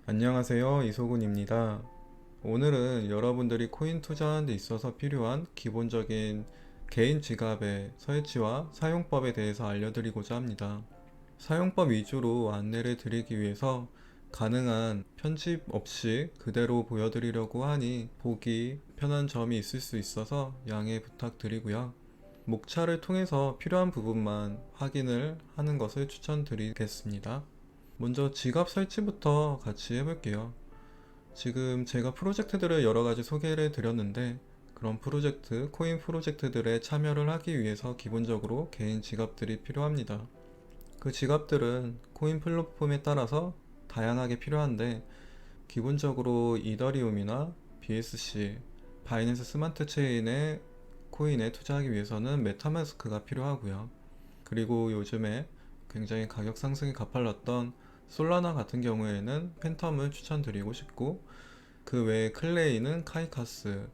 안녕하세요, 이소근입니다. 오늘은 여러분들이 코인 투자하는 데 있어서 필요한 기본적인 개인 지갑의 설치와 사용법에 대해서 알려드리고자 합니다. 사용법 위주로 안내를 드리기 위해서 가능한 편집 없이 그대로 보여드리려고 하니 보기 편한 점이 있을 수 있어서 양해 부탁드리고요. 목차를 통해서 필요한 부분만 확인을 하는 것을 추천드리겠습니다. 먼저 지갑 설치부터 같이 해볼게요. 지금 제가 프로젝트들을 여러 가지 소개를 드렸는데 그런 프로젝트, 코인 프로젝트들에 참여를 하기 위해서 기본적으로 개인 지갑들이 필요합니다. 그 지갑들은 코인 플랫폼에 따라서 다양하게 필요한데 기본적으로 이더리움이나 BSC, 바이낸스 스마트 체인의 코인에 투자하기 위해서는 메타마스크가 필요하고요. 그리고 요즘에 굉장히 가격 상승이 가팔랐던 솔라나 같은 경우에는 팬텀을 추천드리고 싶고, 그 외에 클레이는 카이카스,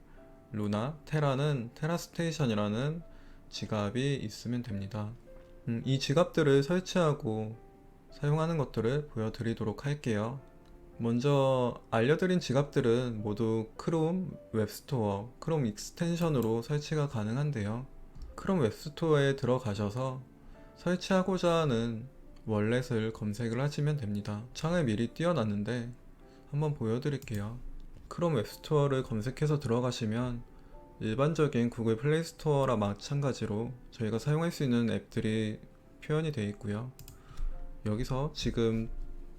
루나, 테라는 테라스테이션이라는 지갑이 있으면 됩니다. 이 지갑들을 설치하고 사용하는 것들을 보여드리도록 할게요. 먼저 알려드린 지갑들은 모두 크롬 웹스토어, 크롬 익스텐션으로 설치가 가능한데요. 크롬 웹스토어에 들어가셔서 설치하고자 하는 월렛을 검색을 하시면 됩니다. 창을 미리 띄워놨는데 한번 보여드릴게요. 크롬 웹스토어를 검색해서 들어가시면 일반적인 구글 플레이 스토어랑 마찬가지로 저희가 사용할 수 있는 앱들이 표현이 되어 있고요. 여기서 지금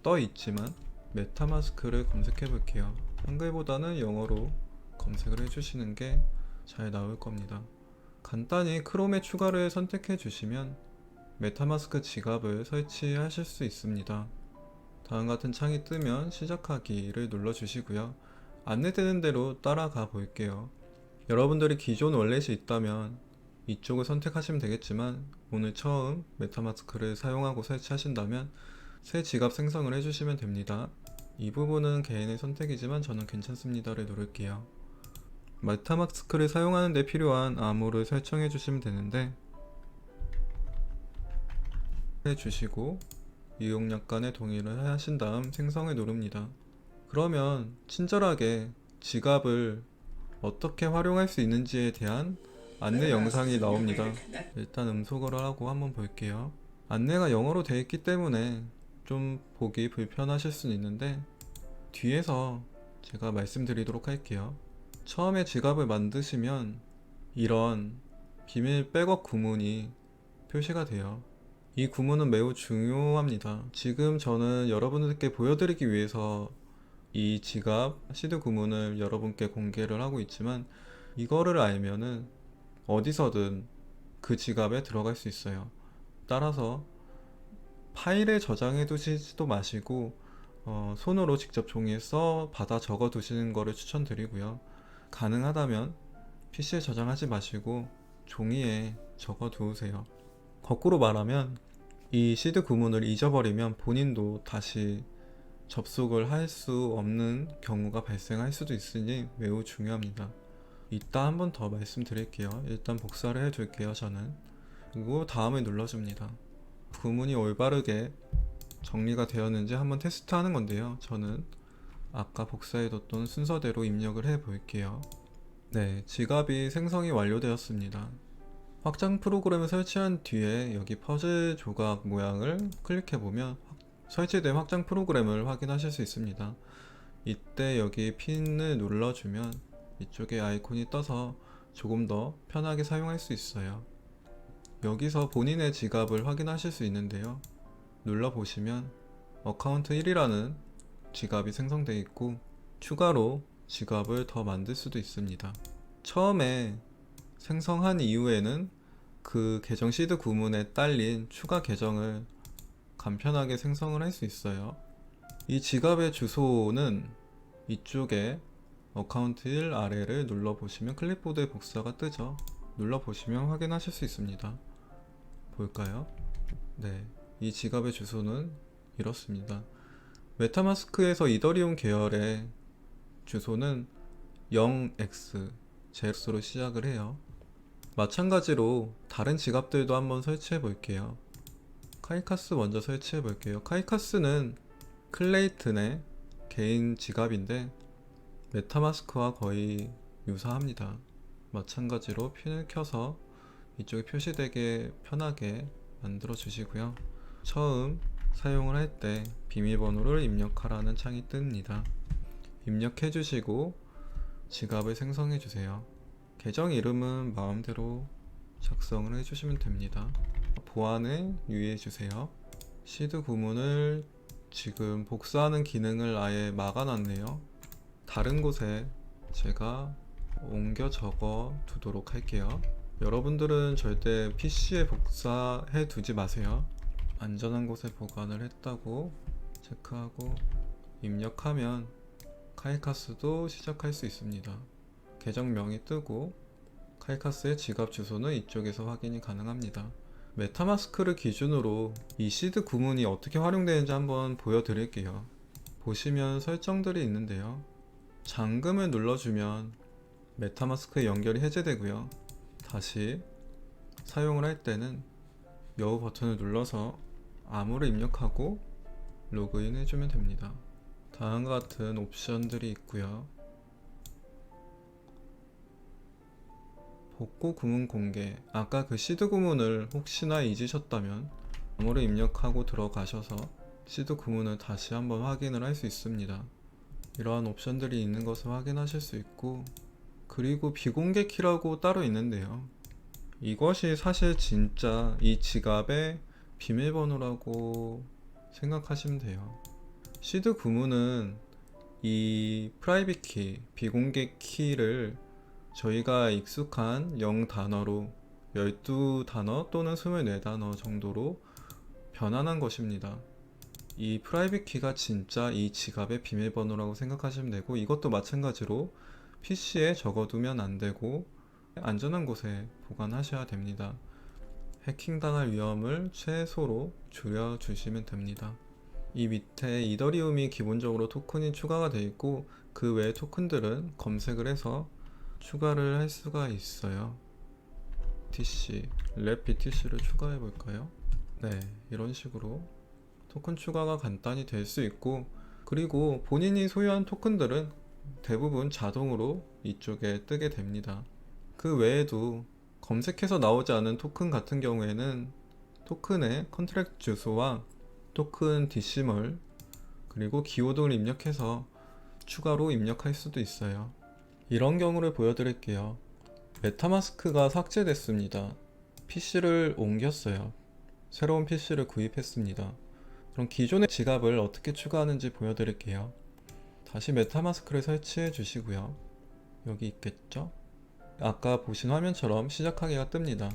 떠 있지만 메타마스크를 검색해 볼게요. 한글보다는 영어로 검색을 해주시는 게 잘 나올 겁니다. 간단히 크롬에 추가를 선택해 주시면 메타마스크 지갑을 설치하실 수 있습니다. 다음 같은 창이 뜨면 시작하기를 눌러 주시고요. 안내되는 대로 따라가 볼게요. 여러분들이 기존 월렛이 있다면 이쪽을 선택하시면 되겠지만 오늘 처음 메타마스크를 사용하고 설치하신다면 새 지갑 생성을 해주시면 됩니다. 이 부분은 개인의 선택이지만 저는 괜찮습니다를 누를게요. 메타마스크를 사용하는 데 필요한 암호를 설정해 주시면 되는데 해주시고 이용약 간의 동의를 하신 다음 생성을 누릅니다. 그러면 친절하게 지갑을 어떻게 활용할 수 있는지에 대한 안내 영상이 나옵니다. 일단 음소거를 하고 한번 볼게요. 안내가 영어로 되어 있기 때문에 좀 보기 불편하실 수는 있는데 뒤에서 제가 말씀드리도록 할게요. 처음에 지갑을 만드시면 이런 비밀 백업 구문이 표시가 돼요. 이 구문은 매우 중요합니다. 지금 저는 여러분들께 보여드리기 위해서 이 지갑 시드 구문을 여러분께 공개를 하고 있지만 이거를 알면은 어디서든 그 지갑에 들어갈 수 있어요. 따라서 파일에 저장해 두시지도 마시고 손으로 직접 종이에 써 받아 적어 두시는 거를 추천드리고요. 가능하다면 PC에 저장하지 마시고 종이에 적어 두세요. 거꾸로 말하면 이 시드 구문을 잊어버리면 본인도 다시 접속을 할 수 없는 경우가 발생할 수도 있으니 매우 중요합니다. 이따 한 번 더 말씀드릴게요. 일단 복사를 해둘게요, 저는. 그리고 다음을 눌러줍니다. 구문이 올바르게 정리가 되었는지 한번 테스트하는 건데요. 저는 아까 복사해뒀던 순서대로 입력을 해 볼게요. 네, 지갑이 생성이 완료되었습니다. 확장 프로그램을 설치한 뒤에 여기 퍼즐 조각 모양을 클릭해보면 설치된 확장 프로그램을 확인하실 수 있습니다. 이때 여기 핀을 눌러주면 이쪽에 아이콘이 떠서 조금 더 편하게 사용할 수 있어요. 여기서 본인의 지갑을 확인하실 수 있는데요. 눌러보시면 어카운트 1이라는 지갑이 생성되어 있고 추가로 지갑을 더 만들 수도 있습니다. 처음에 생성한 이후에는 그 계정 시드 구문에 딸린 추가 계정을 간편하게 생성을 할 수 있어요. 이 지갑의 주소는 이쪽에 어카운트 1 아래를 눌러보시면 클립보드의 복사가 뜨죠. 눌러보시면 확인하실 수 있습니다. 볼까요? 네, 이 지갑의 주소는 이렇습니다. 메타마스크에서 이더리움 계열의 주소는 0x, 제로로 시작을 해요. 마찬가지로 다른 지갑들도 한번 설치해 볼게요. 카이카스 먼저 설치해 볼게요. 카이카스는 클레이튼의 개인 지갑인데 메타마스크와 거의 유사합니다. 마찬가지로 핀을 켜서 이쪽에 표시되게 편하게 만들어 주시고요. 처음 사용을 할 때 비밀번호를 입력하라는 창이 뜹니다. 입력해 주시고 지갑을 생성해 주세요. 계정 이름은 마음대로 작성을 해주시면 됩니다. 보안에 유의해 주세요. 시드 구문을 지금 복사하는 기능을 아예 막아놨네요. 다른 곳에 제가 옮겨 적어 두도록 할게요. 여러분들은 절대 PC에 복사해 두지 마세요. 안전한 곳에 보관을 했다고 체크하고 입력하면 카이카스도 시작할 수 있습니다. 계정명이 뜨고 카이카스의 지갑 주소는 이쪽에서 확인이 가능합니다. 메타마스크를 기준으로 이 시드 구문이 어떻게 활용되는지 한번 보여드릴게요. 보시면 설정들이 있는데요. 잠금을 눌러주면 메타마스크의 연결이 해제되고요. 다시 사용을 할 때는 여우 버튼을 눌러서 암호를 입력하고 로그인 해주면 됩니다. 다음과 같은 옵션들이 있고요. 복구 구문 공개. 아까 그 시드 구문을 혹시나 잊으셨다면 암호를 입력하고 들어가셔서 시드 구문을 다시 한번 확인을 할 수 있습니다. 이러한 옵션들이 있는 것을 확인하실 수 있고, 그리고 비공개 키라고 따로 있는데요. 이것이 사실 진짜 이 지갑의 비밀번호라고 생각하시면 돼요. 시드 구문은 이 프라이빗 키, 비공개 키를 저희가 익숙한 0단어로 12단어 또는 24단어 정도로 변환한 것입니다. 이 프라이빗 키가 진짜 이 지갑의 비밀번호라고 생각하시면 되고, 이것도 마찬가지로 PC에 적어두면 안 되고 안전한 곳에 보관하셔야 됩니다. 해킹당할 위험을 최소로 줄여주시면 됩니다. 이 밑에 이더리움이 기본적으로 토큰이 추가가 되어 있고, 그 외의 토큰들은 검색을 해서 추가를 할 수가 있어요. BTC, 랩 BTC를 추가해 볼까요? 네, 이런 식으로 토큰 추가가 간단히 될 수 있고, 그리고 본인이 소유한 토큰들은 대부분 자동으로 이쪽에 뜨게 됩니다. 그 외에도 검색해서 나오지 않은 토큰 같은 경우에는 토큰의 컨트랙트 주소와 토큰 DC멀 그리고 기호 등을 입력해서 추가로 입력할 수도 있어요. 이런 경우를 보여드릴게요. 메타마스크가 삭제됐습니다. PC를 옮겼어요. 새로운 PC를 구입했습니다. 그럼 기존의 지갑을 어떻게 추가하는지 보여드릴게요. 다시 메타마스크를 설치해 주시고요. 여기 있겠죠? 아까 보신 화면처럼 시작하기가 뜹니다.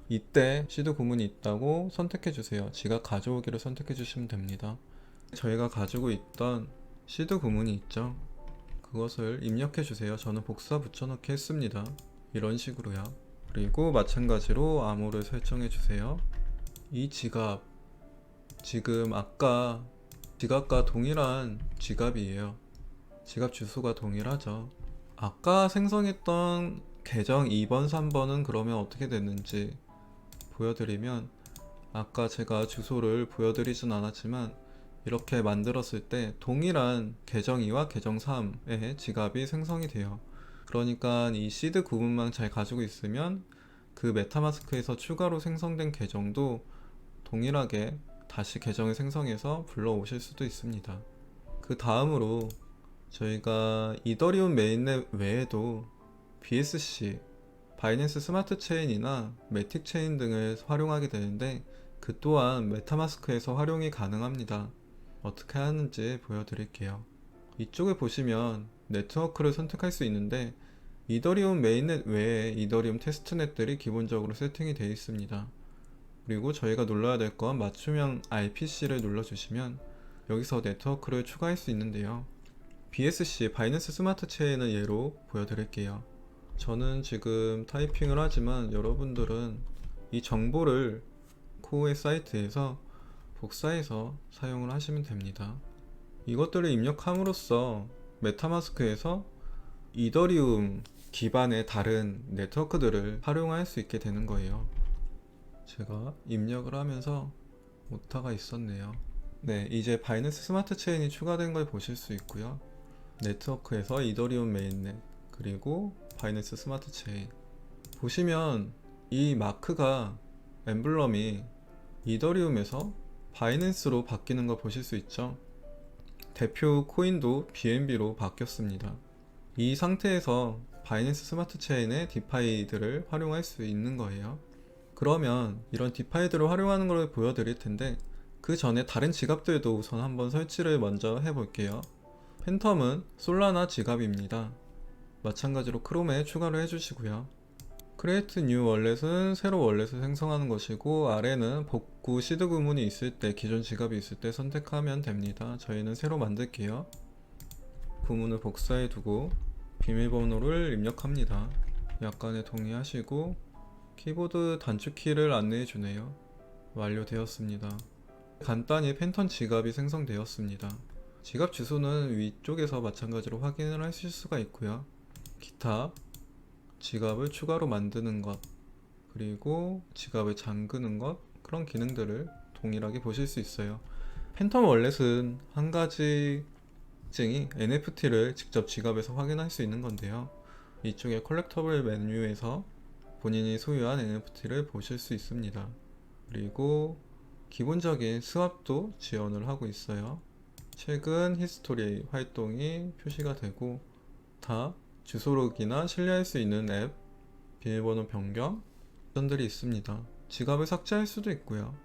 이때 시드 구문이 있다고 선택해 주세요. 지갑 가져오기를 선택해 주시면 됩니다. 저희가 가지고 있던 시드 구문이 있죠? 그것을 입력해 주세요. 저는 복사 붙여넣기 했습니다. 이런 식으로요. 그리고 마찬가지로 암호를 설정해 주세요. 이 지갑, 지금 아까 지갑과 동일한 지갑이에요. 지갑 주소가 동일하죠. 아까 생성했던 계정 2번, 3번은 그러면 어떻게 됐는지 보여드리면, 아까 제가 주소를 보여드리진 않았지만 이렇게 만들었을 때 동일한 계정 2와 계정 3의 지갑이 생성이 돼요. 그러니까 이 시드 구문만 잘 가지고 있으면 그 메타마스크에서 추가로 생성된 계정도 동일하게 다시 계정을 생성해서 불러오실 수도 있습니다. 그 다음으로 저희가 이더리움 메인넷 외에도 BSC, 바이낸스 스마트 체인이나 매틱 체인 등을 활용하게 되는데, 그 또한 메타마스크에서 활용이 가능합니다. 어떻게 하는지 보여드릴게요. 이쪽에 보시면 네트워크를 선택할 수 있는데, 이더리움 메인넷 외에 이더리움 테스트넷들이 기본적으로 세팅이 되어 있습니다. 그리고 저희가 눌러야 될 건 맞춤형 RPC를 눌러주시면 여기서 네트워크를 추가할 수 있는데요. BSC, 바이낸스 스마트 체인을 예로 보여드릴게요. 저는 지금 타이핑을 하지만 여러분들은 이 정보를 코어의 사이트에서 복사해서 사용을 하시면 됩니다. 이것들을 입력함으로써 메타마스크에서 이더리움 기반의 다른 네트워크들을 활용할 수 있게 되는 거예요. 제가 입력을 하면서 오타가 있었네요. 네, 이제 바이낸스 스마트 체인이 추가된 걸 보실 수 있고요. 네트워크에서 이더리움 메인넷, 그리고 바이낸스 스마트 체인. 보시면 이 마크가, 엠블럼이 이더리움에서 바이낸스로 바뀌는 걸 보실 수 있죠. 대표 코인도 BNB로 바뀌었습니다. 이 상태에서 바이낸스 스마트 체인의 디파이들을 활용할 수 있는 거예요. 그러면 이런 디파이들을 활용하는 걸 보여드릴 텐데, 그 전에 다른 지갑들도 우선 한번 설치를 먼저 해볼게요. 팬텀은 솔라나 지갑입니다. 마찬가지로 크롬에 추가를 해주시고요. 크리에이트 뉴 월렛은 새로 월렛을 생성하는 것이고, 아래는 복구 시드 구문이 있을 때, 기존 지갑이 있을 때 선택하면 됩니다. 저희는 새로 만들게요. 구문을 복사해 두고 비밀번호를 입력합니다. 약간의 동의하시고 키보드 단축키를 안내해 주네요. 완료되었습니다. 간단히 팬텀 지갑이 생성되었습니다. 지갑 주소는 위쪽에서 마찬가지로 확인을 하실 수가 있고요. 기타, 지갑을 추가로 만드는 것, 그리고 지갑을 잠그는 것, 그런 기능들을 동일하게 보실 수 있어요. 팬텀 월렛은 한 가지 특징이 NFT를 직접 지갑에서 확인할 수 있는 건데요. 이쪽에 컬렉터블 메뉴에서 본인이 소유한 NFT를 보실 수 있습니다. 그리고 기본적인 스왑도 지원을 하고 있어요. 최근 히스토리 활동이 표시가 되고, 다 주소록이나 신뢰할 수 있는 앱, 비밀번호 변경 op션들이 있습니다. 지갑을 삭제할 수도 있고요.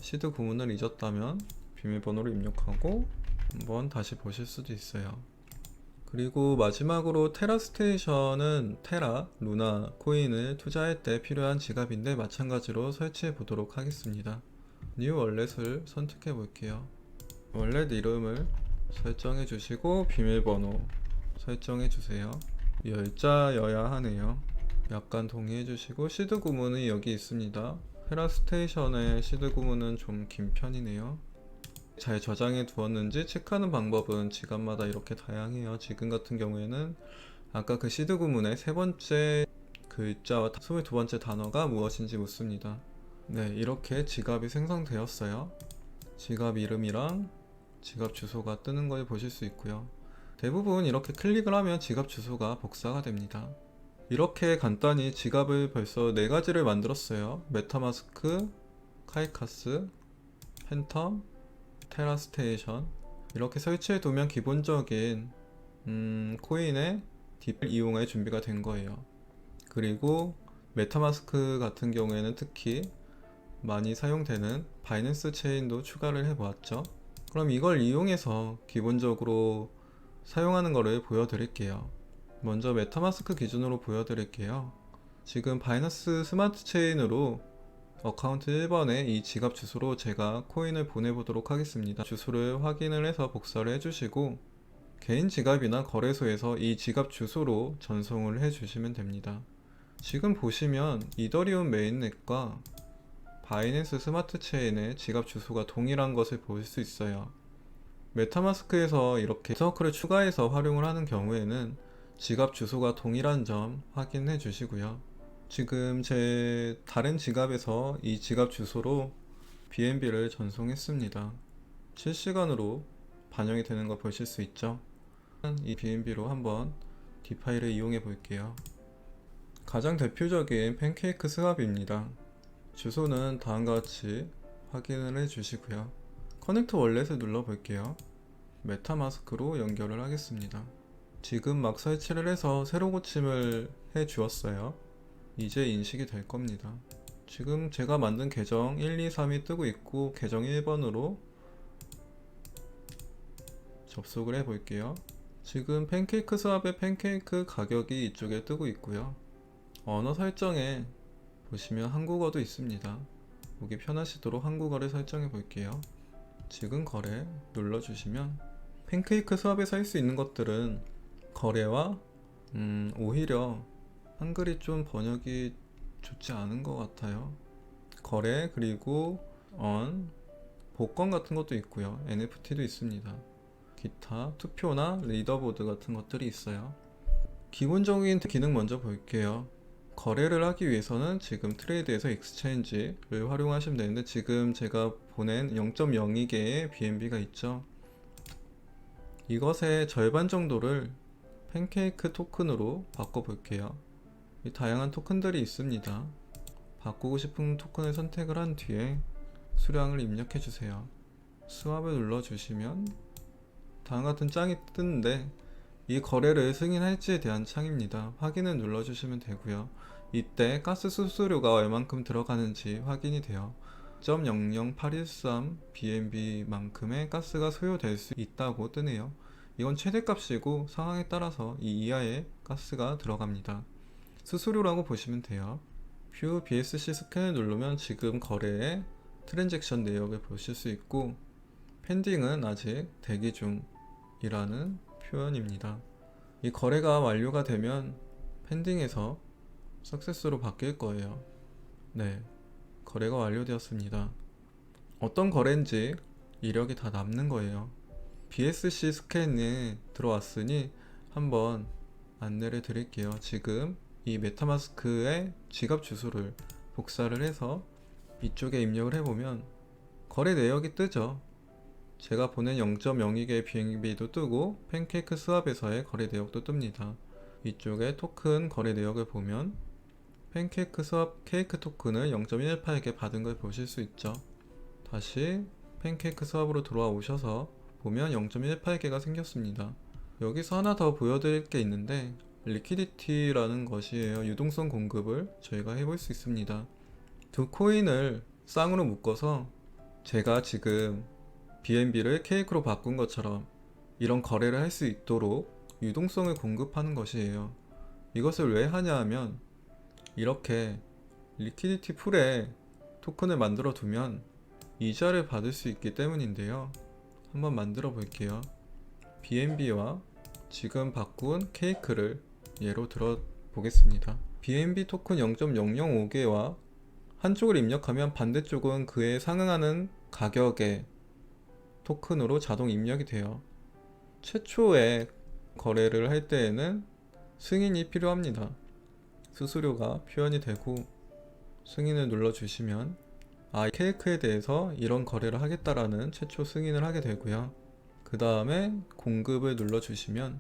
시드 구문을 잊었다면 비밀번호를 입력하고 한번 다시 보실 수도 있어요. 그리고 마지막으로 테라 스테이션은 테라, 루나 코인을 투자할 때 필요한 지갑인데, 마찬가지로 설치해 보도록 하겠습니다. 뉴 월렛을 선택해 볼게요. 월렛 이름을 설정해 주시고 비밀번호 설정해 주세요. 열자여야 하네요. 약간 동의해 주시고, 시드 구문이 여기 있습니다. 테라 스테이션의 시드 구문은 좀 긴 편이네요. 잘 저장해 두었는지 체크하는 방법은 지갑마다 이렇게 다양해요. 지금 같은 경우에는 아까 그 시드 구문의 세 번째 글자와 22번째 단어가 무엇인지 묻습니다. 네, 이렇게 지갑이 생성되었어요. 지갑 이름이랑 지갑 주소가 뜨는 걸 보실 수 있고요. 대부분 이렇게 클릭을 하면 지갑 주소가 복사가 됩니다. 이렇게 간단히 지갑을 벌써 4가지를 만들었어요. 메타마스크, 카이카스, 팬텀, 테라스테이션. 이렇게 설치해 두면 기본적인 코인의 딥을 이용할 준비가 된 거예요. 그리고 메타마스크 같은 경우에는 특히 많이 사용되는 바이낸스 체인도 추가를 해 보았죠. 그럼 이걸 이용해서 기본적으로 사용하는 거를 보여드릴게요. 먼저 메타마스크 기준으로 보여드릴게요. 지금 바이낸스 스마트 체인으로 어카운트 1번에 이 지갑 주소로 제가 코인을 보내보도록 하겠습니다. 주소를 확인을 해서 복사를 해주시고, 개인 지갑이나 거래소에서 이 지갑 주소로 전송을 해주시면 됩니다. 지금 보시면 이더리움 메인넷과 바이낸스 스마트 체인의 지갑 주소가 동일한 것을 볼 수 있어요. 메타마스크에서 이렇게 네트워크를 추가해서 활용을 하는 경우에는 지갑 주소가 동일한 점 확인해 주시고요. 지금 제 다른 지갑에서 이 지갑 주소로 BNB를 전송했습니다. 실시간으로 반영이 되는 거 보실 수 있죠. 이 BNB로 한번 디파이를 이용해 볼게요. 가장 대표적인 팬케이크 스왑입니다. 주소는 다음과 같이 확인을 해 주시고요. 커넥트 월렛을 눌러 볼게요. 메타마스크로 연결을 하겠습니다. 지금 막 설치를 해서 새로 고침을 해 주었어요. 이제 인식이 될 겁니다. 지금 제가 만든 계정 1, 2, 3이 뜨고 있고, 계정 1번으로 접속을 해 볼게요. 지금 팬케이크 스왑의 팬케이크 가격이 이쪽에 뜨고 있고요. 언어 설정에 보시면 한국어도 있습니다. 보기 편하시도록 한국어를 설정해 볼게요. 지금 거래 눌러주시면 팬케이크 스왑에 살 수 있는 것들은 거래와 오히려 한글이 좀 번역이 좋지 않은 것 같아요. 거래, 그리고 복권 같은 것도 있고요. NFT도 있습니다. 기타, 투표나 리더보드 같은 것들이 있어요. 기본적인 기능 먼저 볼게요. 거래를 하기 위해서는 지금 트레이드에서 익스체인지를 활용하시면 되는데, 지금 제가 보낸 0.02개의 BNB가 있죠. 이것의 절반 정도를 팬케이크 토큰으로 바꿔볼게요. 다양한 토큰들이 있습니다. 바꾸고 싶은 토큰을 선택을 한 뒤에 수량을 입력해 주세요. 스왑을 눌러주시면 다음과 같은 창이 뜨는데, 이 거래를 승인할지에 대한 창입니다. 확인을 눌러주시면 되고요. 이때 가스 수수료가 얼만큼 들어가는지 확인이 돼요. 0.00813 BNB만큼의 가스가 소요될 수 있다고 뜨네요. 이건 최대값이고 상황에 따라서 이 이하의 가스가 들어갑니다. 수수료라고 보시면 돼요. 뷰 BSC 스캔을 누르면 지금 거래의 트랜잭션 내역을 보실 수 있고, 펜딩은 아직 대기 중이라는 표현입니다. 이 거래가 완료가 되면 펜딩에서 석세스로 바뀔 거예요. 네, 거래가 완료되었습니다. 어떤 거래인지 이력이 다 남는 거예요. BSC 스캔에 들어왔으니 한번 안내를 드릴게요. 지금 이 메타마스크의 지갑 주소를 복사를 해서 이쪽에 입력을 해보면 거래 내역이 뜨죠. 제가 보낸 0.02개의 BNB도 뜨고 팬케이크 스왑에서의 거래 내역도 뜹니다. 이쪽에 토큰 거래 내역을 보면 팬케이크 스왑 케이크 토큰을 0.118개 받은 걸 보실 수 있죠. 다시 팬케이크 스왑으로 돌아와 오셔서 보면 0.18개가 생겼습니다. 여기서 하나 더 보여드릴 게 있는데, 리퀴디티라는 것이에요. 유동성 공급을 저희가 해볼 수 있습니다. 두 코인을 쌍으로 묶어서 제가 지금 BNB를 케이크로 바꾼 것처럼 이런 거래를 할 수 있도록 유동성을 공급하는 것이에요. 이것을 왜 하냐 하면, 이렇게 리퀴디티 풀에 토큰을 만들어 두면 이자를 받을 수 있기 때문인데요. 한번 만들어 볼게요. BNB와 지금 바꾼 케이크를 예로 들어 보겠습니다. BNB 토큰 0.005개와 한쪽을 입력하면 반대쪽은 그에 상응하는 가격의 토큰으로 자동 입력이 돼요. 최초의 거래를 할 때에는 승인이 필요합니다. 수수료가 표현이 되고 승인을 눌러주시면 케이크에 대해서 이런 거래를 하겠다라는 최초 승인을 하게 되고요. 그 다음에 공급을 눌러주시면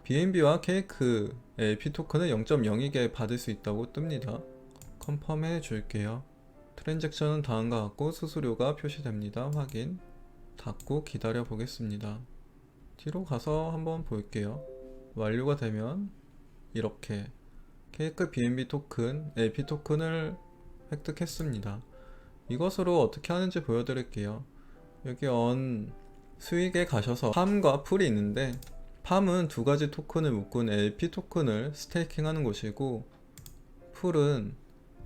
BNB와 케이크 LP 토큰을 0.02개 받을 수 있다고 뜹니다. 컨펌 해줄게요. 트랜잭션은 다음과 같고 수수료가 표시됩니다. 확인. 닫고 기다려 보겠습니다. 뒤로 가서 한번 볼게요. 완료가 되면 이렇게 케이크 BNB 토큰, LP 토큰을 획득했습니다. 이것으로 어떻게 하는지 보여드릴게요. 여기 수익에 가셔서 팜과 풀이 있는데, 팜은 두 가지 토큰을 묶은 LP 토큰을 스테이킹 하는 곳이고, 풀은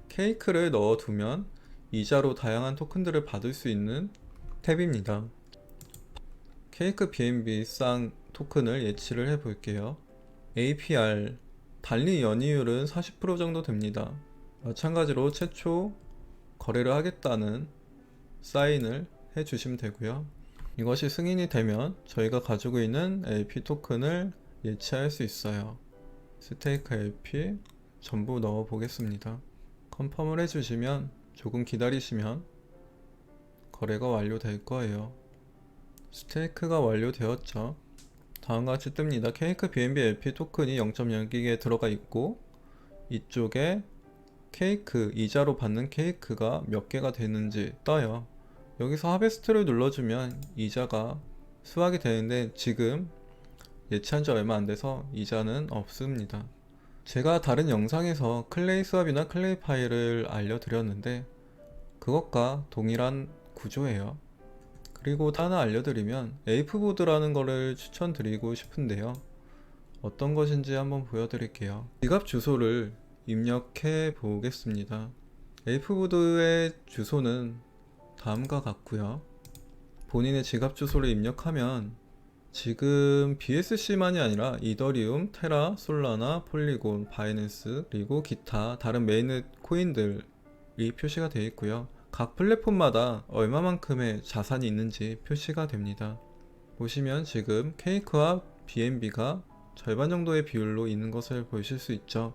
케이크를 넣어두면 이자로 다양한 토큰들을 받을 수 있는 탭입니다. 케이크 BNB 쌍 토큰을 예치를 해 볼게요. APR 달리 연이율은 40% 정도 됩니다. 마찬가지로 최초 거래를 하겠다는 사인을 해 주시면 되고요. 이것이 승인이 되면 저희가 가지고 있는 LP 토큰을 예치할 수 있어요. 스테이크 LP 전부 넣어 보겠습니다. 컨펌을 해 주시면 조금 기다리시면 거래가 완료될 거예요. 스테이크가 완료되었죠. 다음과 같이 뜹니다. 케이크 BNB LP 토큰이 0.0기에 들어가 있고, 이쪽에 케이크, 이자로 받는 케이크가 몇 개가 되는지 떠요. 여기서 하베스트를 눌러주면 이자가 수확이 되는데, 지금 예치한 지 얼마 안 돼서 이자는 없습니다. 제가 다른 영상에서 클레이 스왑이나 클레이 파일을 알려드렸는데 그것과 동일한 구조예요. 그리고 하나 알려드리면 에이프보드라는 거를 추천드리고 싶은데요. 어떤 것인지 한번 보여드릴게요. 지갑 주소를 입력해 보겠습니다. 에이프보드의 주소는 다음과 같고요. 본인의 지갑 주소를 입력하면 지금 BSC만이 아니라 이더리움, 테라, 솔라나, 폴리곤, 바이낸스, 그리고 기타 다른 메인넷 코인들이 표시가 되어 있고요. 각 플랫폼마다 얼마만큼의 자산이 있는지 표시가 됩니다. 보시면 지금 케이크와 BNB가 절반 정도의 비율로 있는 것을 보실 수 있죠.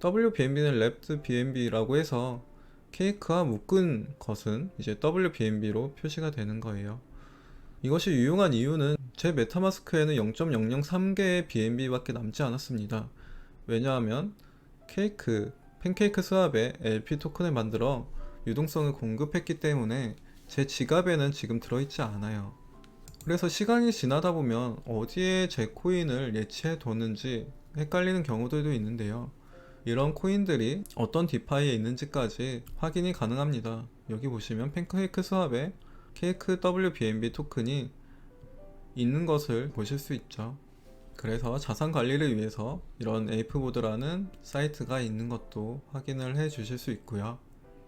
WBNB는 wrapped BNB라고 해서 케이크와 묶은 것은 이제 WBNB로 표시가 되는 거예요. 이것이 유용한 이유는 제 메타마스크에는 0.003개의 BNB밖에 남지 않았습니다. 왜냐하면 팬케이크 스왑에 LP 토큰을 만들어 유동성을 공급했기 때문에 제 지갑에는 지금 들어있지 않아요. 그래서 시간이 지나다 보면 어디에 제 코인을 예치해 뒀는지 헷갈리는 경우들도 있는데요. 이런 코인들이 어떤 디파이에 있는지까지 확인이 가능합니다. 여기 보시면 팬케이크 스왑에 케이크 WBNB 토큰이 있는 것을 보실 수 있죠. 그래서 자산 관리를 위해서 이런 에이프보드라는 사이트가 있는 것도 확인을 해 주실 수 있고요.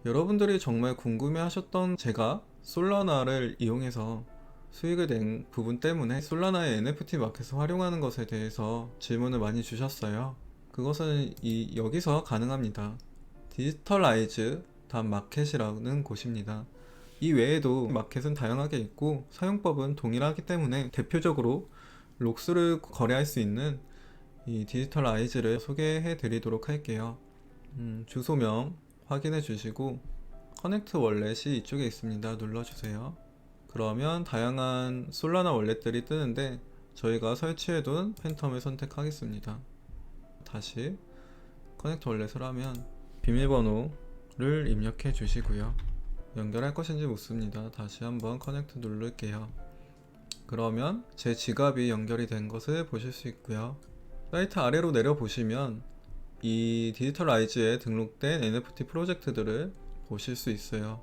여러분들이 정말 궁금해 하셨던, 제가 솔라나를 이용해서 수익을 낸 부분 때문에 솔라나의 NFT 마켓을 활용하는 것에 대해서 질문을 많이 주셨어요. 그것은 여기서 가능합니다. 디지털라이즈 마켓이라는 곳입니다. 이 외에도 마켓은 다양하게 있고 사용법은 동일하기 때문에 대표적으로 록스를 거래할 수 있는 이 디지털라이즈를 소개해 드리도록 할게요. 주소명 확인해 주시고 커넥트 월렛이 이쪽에 있습니다. 눌러주세요. 그러면 다양한 솔라나 월렛들이 뜨는데 저희가 설치해둔 팬텀을 선택하겠습니다. 다시 커넥트 월렛을 하면 비밀번호를 입력해 주시고요. 연결할 것인지 묻습니다. 다시 한번 커넥트 누를게요. 그러면 제 지갑이 연결이 된 것을 보실 수 있고요. 사이트 아래로 내려 보시면 이 디지털라이즈에 등록된 NFT 프로젝트들을 보실 수 있어요.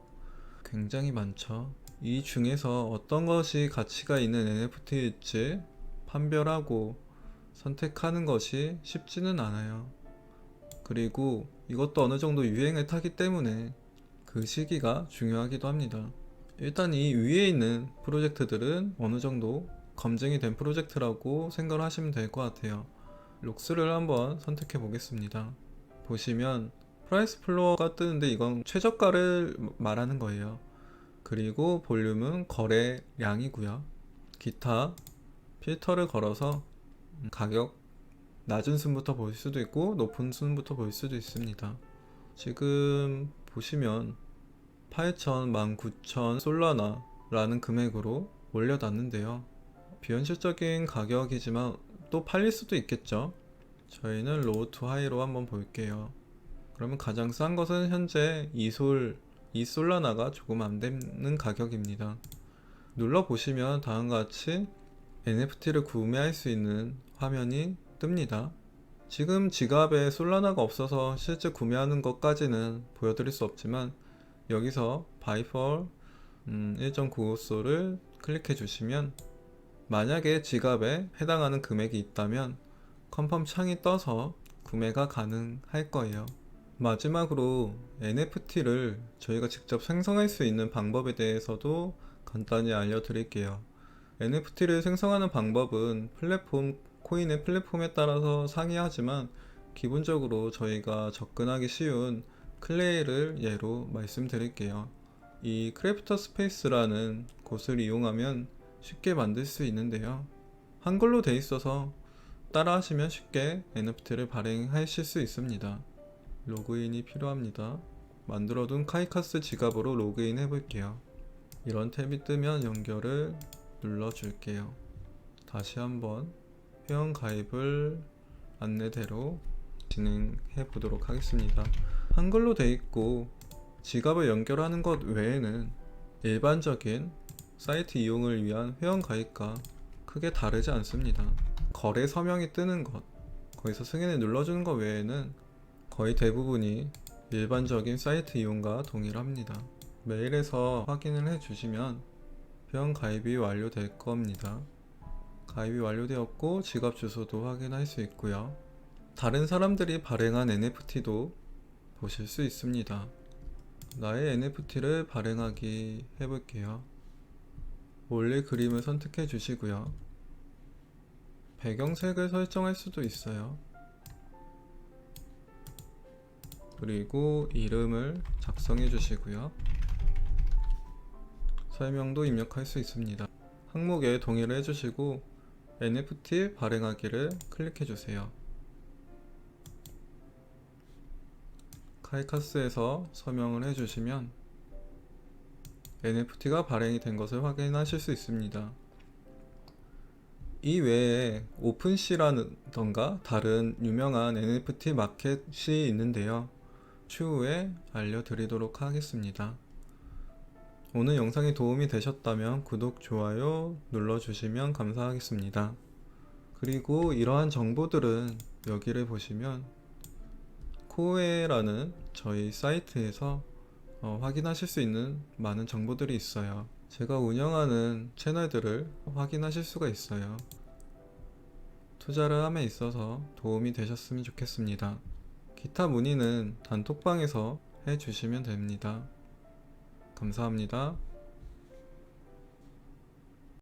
굉장히 많죠. 이 중에서 어떤 것이 가치가 있는 NFT일지 판별하고 선택하는 것이 쉽지는 않아요. 그리고 이것도 어느 정도 유행을 타기 때문에 그 시기가 중요하기도 합니다. 일단 이 위에 있는 프로젝트들은 어느 정도 검증이 된 프로젝트라고 생각을 하시면 될 것 같아요. 록스를 한번 선택해 보겠습니다. 보시면 프라이스 플로어가 뜨는데 이건 최저가를 말하는 거예요. 그리고 볼륨은 거래량이고요. 기타 필터를 걸어서 가격 낮은 순부터 볼 수도 있고 높은 순부터 볼 수도 있습니다. 지금 보시면 8,000, 19,000 솔라나 라는 금액으로 올려놨는데요. 비현실적인 가격이지만 또 팔릴 수도 있겠죠. 저희는 로우 투 하이로 한번 볼게요. 그러면 가장 싼 것은 현재 이 솔라나가 조금 안 되는 가격입니다. 눌러보시면 다음과 같이 NFT를 구매할 수 있는 화면이 뜹니다. 지금 지갑에 솔라나가 없어서 실제 구매하는 것까지는 보여드릴 수 없지만 여기서 buy for 1.95소를 클릭해 주시면 만약에 지갑에 해당하는 금액이 있다면 컨펌 창이 떠서 구매가 가능할 거예요. 마지막으로 NFT를 저희가 직접 생성할 수 있는 방법에 대해서도 간단히 알려드릴게요. NFT를 생성하는 방법은 코인의 플랫폼에 따라서 상이하지만 기본적으로 저희가 접근하기 쉬운 클레이를 예로 말씀드릴게요. 이 크래프터 스페이스라는 곳을 이용하면 쉽게 만들 수 있는데요. 한글로 돼 있어서 따라 하시면 쉽게 NFT를 발행하실 수 있습니다. 로그인이 필요합니다. 만들어둔 카이카스 지갑으로 로그인 해볼게요. 이런 탭이 뜨면 연결을 눌러줄게요. 다시 한번 회원 가입을 안내대로 진행해 보도록 하겠습니다. 한글로 돼 있고 지갑을 연결하는 것 외에는 일반적인 사이트 이용을 위한 회원 가입과 크게 다르지 않습니다. 거래 서명이 뜨는 것, 거기서 승인을 눌러주는 것 외에는 거의 대부분이 일반적인 사이트 이용과 동일합니다. 메일에서 확인을 해주시면 회원 가입이 완료될 겁니다. 가입이 완료되었고 지갑 주소도 확인할 수 있고요. 다른 사람들이 발행한 NFT도 보실 수 있습니다. 나의 NFT를 발행하기 해볼게요. 올릴 그림을 선택해 주시고요. 배경색을 설정할 수도 있어요. 그리고 이름을 작성해 주시고요. 설명도 입력할 수 있습니다. 항목에 동의를 해주시고 NFT 발행하기를 클릭해 주세요. 카이카스에서 서명을 해주시면 NFT가 발행이 된 것을 확인하실 수 있습니다. 이 외에 오픈시라던가 다른 유명한 NFT 마켓이 있는데요. 추후에 알려드리도록 하겠습니다. 오늘 영상이 도움이 되셨다면 구독, 좋아요 눌러주시면 감사하겠습니다. 그리고 이러한 정보들은 여기를 보시면 코에라는 저희 사이트에서 확인하실 수 있는 많은 정보들이 있어요. 제가 운영하는 채널들을 확인하실 수가 있어요. 투자를 함에 있어서 도움이 되셨으면 좋겠습니다. 기타 문의는 단톡방에서 해주시면 됩니다. 감사합니다.